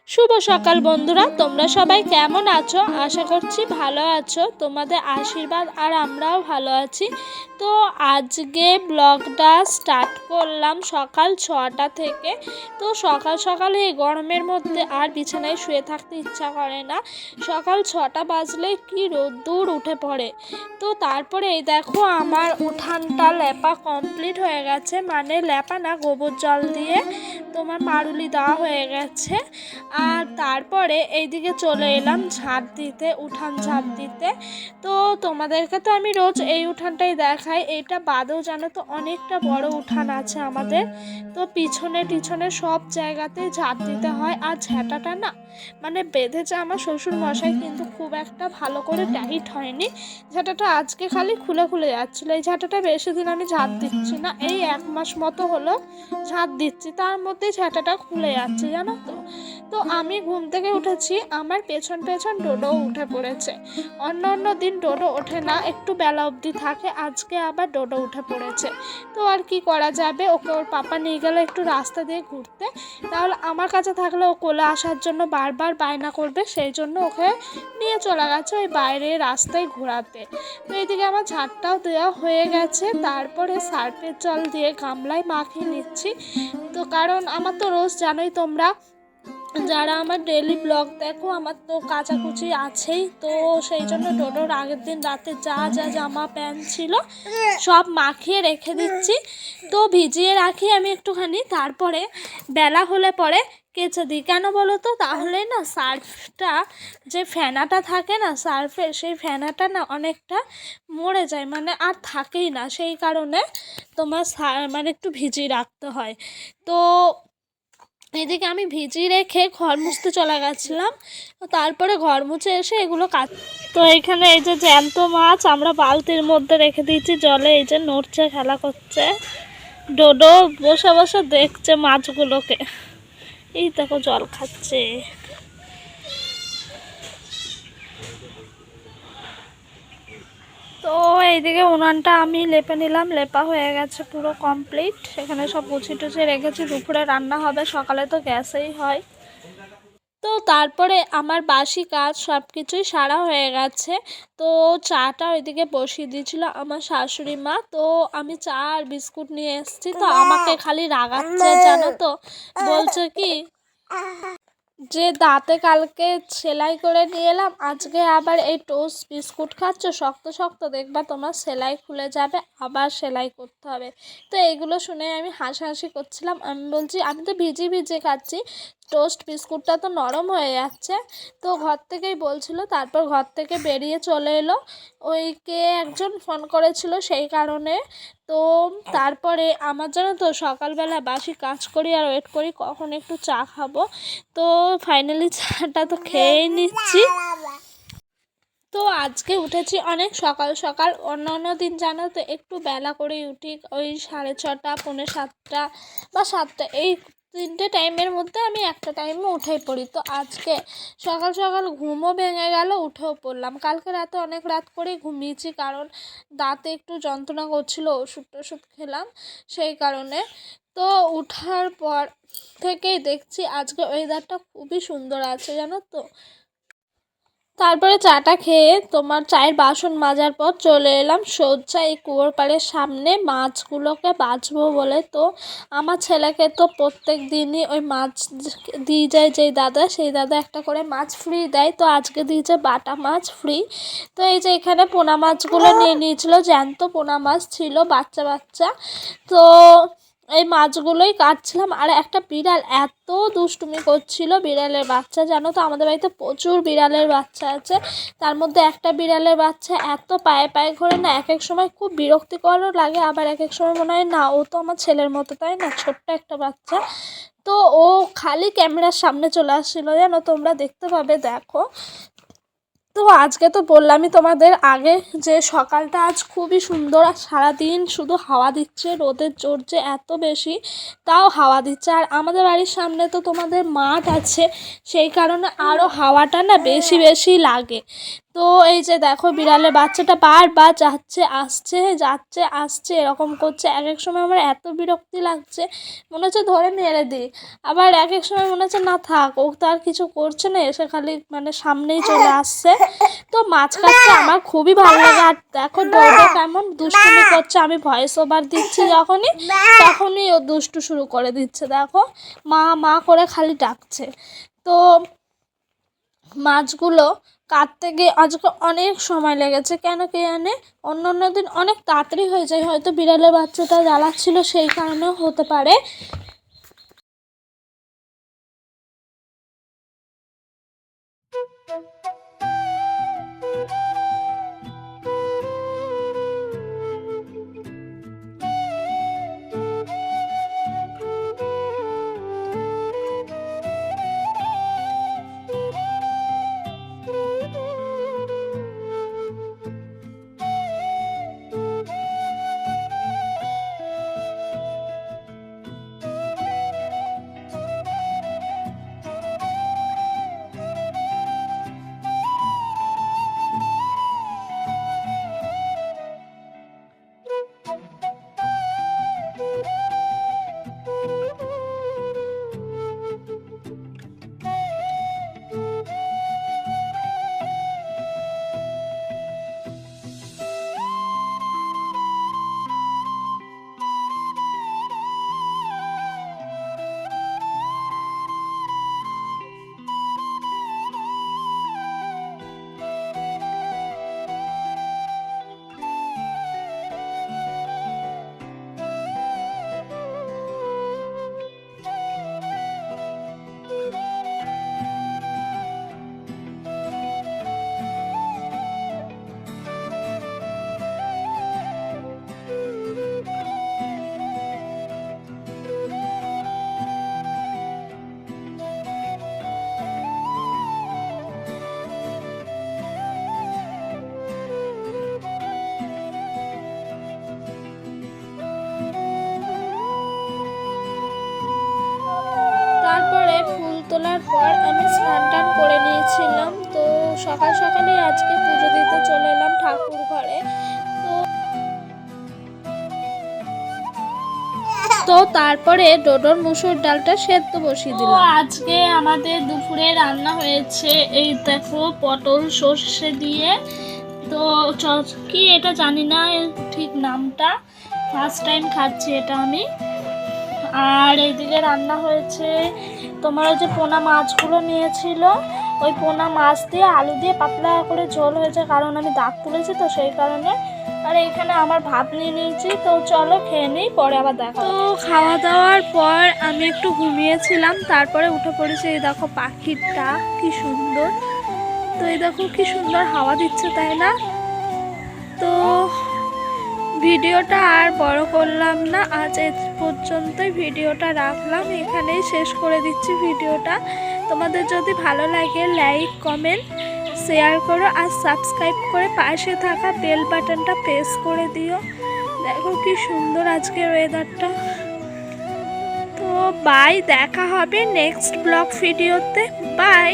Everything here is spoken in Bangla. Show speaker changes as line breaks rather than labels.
শুভ সকাল বন্ধুরা, তোমরা সবাই কেমন আছো? আশা করছি ভালো আছো। তোমাদের আশীর্বাদ আর আমরাও ভালো আছি। তো আজকে ব্লগটা স্টার্ট করলাম সকাল 6টা থেকে। তো সকাল সকাল এই গরমের মধ্যে আর বিছানায় শুয়ে থাকতে ইচ্ছা করে না। সকাল 6টা বাজলে কি রোদ্দুর উঠে পড়ে। তো তারপরে এই দেখো আমার উঠানটা লেপা কমপ্লিট হয়ে গেছে, মানে লেপা না, গোবর জল দিয়ে তোমার মারুলি দেওয়া হয়ে গেছে। আর তারপরে এইদিকে চলে এলাম ঝাঁট দিতে, উঠান ঝাঁট দিতে। তো তোমাদেরকে তো আমি রোজ এই উঠানটাই দেখাই, এটা বাদেও জানো তো অনেকটা বড় উঠান আছে আমাদের। তো পিছনে টিছনে সব জায়গাতেই ঝাঁট দিতে হয়। আর ঝাঁটাটা না মানে বেঁধেছে আমার শ্বশুর মশাই, কিন্তু খুব একটা ভালো করে টাইট হয়নি। ঝাঁটাটা আজকে খালি খুলে খুলে যাচ্ছিলো। এই ঝাঁটাটা বেশি দিন আমি ঝাঁট দিচ্ছি না, এই 1 মাস মতো হলো ঝাঁট দিচ্ছি, তার মধ্যে ঝাঁটাটা খুলে যাচ্ছে জানো তো। তো আমি ঘুম থেকে উঠেছি, আমার পেছন পেছন ডোডো উঠে পড়েছে। অন্য অন্য দিন ডোডো ওঠে না, একটু বেলা অবধি থাকে, আজকে আবার ডোডো উঠে পড়েছে। তো আর কি করা যাবে, ওকে ওর পাপা নিয়ে গেল একটু রাস্তা দিয়ে ঘুরতে। তাহলে আমার কাছে থাকলে ও কোলে আসার জন্য বারবার বায়না করবে, সেই জন্য ওকে নিয়ে চলে গেছে ওই বাইরে রাস্তায় ঘোরাতে। তো এইদিকে আমার ঝাঁটটাও দেওয়া হয়ে গেছে, তারপরে সার্ফের জল দিয়ে গামলায় মাখিয়ে নিচ্ছি। তো কারণ আমার তো রোজ জানোই তোমরা যারা আমার ডেলি ব্লগ দেখো, আমার তো কাচাকুচি আছেই। তো সেই জন্য ডোডোর আগের দিন রাতে যা যা জামা প্যান্ট ছিল সব মাখিয়ে রেখে দিচ্ছি। তো ভিজিয়ে রাখি আমি একটুখানি, তারপরে বেলা হলে পরে কেচে দিই। কেন বলো তো, তাহলে না সার্ফটা যে ফেনাটা থাকে না সার্ফের, সেই ফেনাটা না অনেকটা মরে যায়, মানে আর থাকেই না। সেই কারণে তোমার মানে একটু ভিজিয়ে রাখতে হয়। তো এদিকে আমি ভিজিয়ে রেখে ঘর মুছতে চলে গেছিলাম। তারপরে ঘর মুছে এসে এগুলো কাট। তো এইখানে এই যে জ্যান্ত মাছ আমরা বালতির মধ্যে রেখে দিয়েছি জলে, এই যে নড়ছে, খেলা করছে। ডোডো বসে বসে দেখছে মাছগুলোকে, এই দেখো জল খাচ্ছে। তো এইদিকে উনানটা আমি লেপে নিলাম, লেপা হয়ে গেছে পুরো কমপ্লিট। সেখানে সব গুছিয়ে টুছিয়ে রেখেছি, দুপুরে রান্না হবে, সকালে তো গ্যাসেই হয়। তো তারপরে আমার বাসি কাজ সব কিছুই সারা হয়ে গেছে। তো চাটা ওইদিকে বসিয়ে দিয়েছিল আমার শাশুড়ি মা। তো আমি চা আর বিস্কুট নিয়ে এসেছি, তো আমাকে খালি রাগাচ্ছে জানো তো। বলছে কি যে দাঁতে কালকে সেলাই করে নিয়ে এলাম, আজকে আবার এই টোস্ট বিস্কুট খাচ্ছ, শক্ত শক্ত, দেখবা তোমার সেলাই খুলে যাবে, আবার সেলাই করতে হবে। তো এইগুলো শুনে আমি হাসাহাসি করছিলাম। আমি বলছি আমি তো ভিজে ভিজে খাচ্ছি, টোস্ট বিস্কুটটা তো নরম হয়ে যাচ্ছে। তো ঘর থেকেই বলছিল, তারপর ঘর থেকে বেরিয়ে চলে এলো। ওই কে একজন ফোন করেছিল সেই কারণে। তো তারপরে আমার জানো তো সকালবেলা বাসি কাজ করি আর ওয়েট করি কখন একটু চা খাবো। তো ফাইনালি চাটা তো খেয়েই নিচ্ছি। তো আজকে উঠেছি অনেক সকাল সকাল। অন্য অন্য দিন জানো তো একটু বেলা করেই উঠি, ওই 6:30 পৌনে 7টা বা 7টা, এই 3টে টাইমের মধ্যে আমি একটা টাইমে উঠেই পড়ি। তো আজকে সকাল সকাল ঘুমও ভেঙে গেল, উঠেও পড়লাম। কালকে রাতে অনেক রাত করেই ঘুমিয়েছি, কারণ দাঁতে একটু যন্ত্রণা করছিল, ওষুধ টষুধ খেলাম সেই কারণে। তো উঠার পর থেকেই দেখছি আজকে ওয়েদারটা খুবই সুন্দর আছে জানো তো। তারপরে চাটা খেয়ে তোমার চায়ের বাসন মাজার পর চলে এলাম সোজা এই কুয়োর পাড়ের সামনে মাছগুলোকে বাছবো বলে। তো আমার ছেলেকে তো প্রত্যেক দিনই ওই মাছ দিয়ে যায় যেই দাদা, সেই দাদা একটা করে মাছ ফ্রি দেয়। তো আজকে দিয়েছে বাটা মাছ ফ্রি। তো এই যে এখানে পোনা মাছগুলো নিয়ে নিয়েছিল, জ্যান্ত পোনা মাছ ছিল বাচ্চা বাচ্চা। তো এই মাছগুলোই কাটছিলাম। আর একটা বিড়াল এত দুষ্টুমি করছিল, বিড়ালের বাচ্চা জানো তো, আমাদের বাড়িতে প্রচুর বিড়ালের বাচ্চা আছে। তার মধ্যে একটা বিড়ালের বাচ্চা এত পায়ে পায়ে ঘোরে না, এক এক সময় খুব বিরক্তিকরও লাগে, আবার এক এক সময় মনে হয় না ও তো আমার ছেলের মতো, তাই না, ছোট্ট একটা বাচ্চা। তো ও খালি ক্যামেরার সামনে চলে আসছিল জানো, তোমরা দেখতে পাবে, দেখো। তো আজকে তো বললামই তোমাদের আগে যে সকালটা আজ খুবই সুন্দর, আর সারাদিন শুধু হাওয়া দিচ্ছে, রোদের জোর যে এত বেশি, তাও হাওয়া দিচ্ছে। আর আমাদের বাড়ির সামনে তো তোমাদের মাঠ আছে, সেই কারণে আরও হাওয়াটা না বেশি বেশি লাগে। তো এই যে দেখো বিড়ালের বাচ্চাটা বারবার যাচ্ছে আসছে যাচ্ছে আসছে এরকম করছে। এক এক সময় আমার এত বিরক্তি লাগছে, মনে হচ্ছে ধরে মেরে দিই। আবার এক এক সময় মনে হচ্ছে না থাক, ও তো আর কিছু করছে না, এসে খালি মানে সামনেই চলে আসছে। তো মাছ কাটতে আমার খুবই ভালো লাগে। আর দেখো দৌড়ে কেমন দুষ্টুমি করছে, আমি ভয়েস ওভার দিচ্ছি তখনই ও দুষ্টু শুরু করে দিচ্ছে। দেখো মা মা করে খালি ডাকছে। তো মাছগুলো কাটতে গিয়ে আজকে অনেক সময় লেগেছে, কেন কে জানে। অন্য দিন অনেক তাড়াতাড়ি হয়ে যায়, হয়তো বিড়ালের বাচ্চাটা জ্বালাচ্ছিল সেই কারণেও হতে পারে। তারপরে ফুল তোলার পর আমি স্নান টান করে নিয়েছিলাম। তো সকালেই আজকে পুজো দিতে চলে এলাম ঠাকুর ঘরে। তো তারপরে ডোডোর মুসুর ডালটা সেদ্ধ বসিয়ে দিলাম। আজকে আমাদের দুপুরে রান্না হয়েছে এই দেখো পটল সর্ষে দিয়ে। তো কি এটা জানি না ঠিক নামটা, ফার্স্ট টাইম খাচ্ছি এটা আমি। আর এইদিকে রান্না হয়েছে তোমার ওই যে পোনা মাছগুলো নিয়েছিল, ওই পোনা মাছ দিয়ে আলু দিয়ে পাতলা করে ঝোল হয়েছে, কারণ আমি দাগ তুলেছি তো সেই কারণে। আর এখানে আমার ভাত নিয়ে নিয়েছি, তো চলো খেয়ে নিই, পরে আবার দেখো। তো খাওয়া দাওয়ার পর আমি একটু ঘুমিয়েছিলাম, তারপরে উঠে পড়েছি। এই দেখো পাখির ডাক কি সুন্দর, তো এই দেখো কি সুন্দর হাওয়া দিচ্ছে তাই না। তো ভিডিওটা আর বড় করলাম না, আজ এ পর্যন্তই ভিডিওটা রাখলাম, এখানেই শেষ করে দিচ্ছি ভিডিওটা। তোমাদের যদি ভালো লাগে লাইক কমেন্ট শেয়ার করো, আর সাবস্ক্রাইব করে পাশে থাকা বেল বাটনটা প্রেস করে দিও। দেখো কি সুন্দর আজকের ওয়েদারটা। তো বাই, দেখা হবে নেক্সট ব্লগ ভিডিওতে, বাই।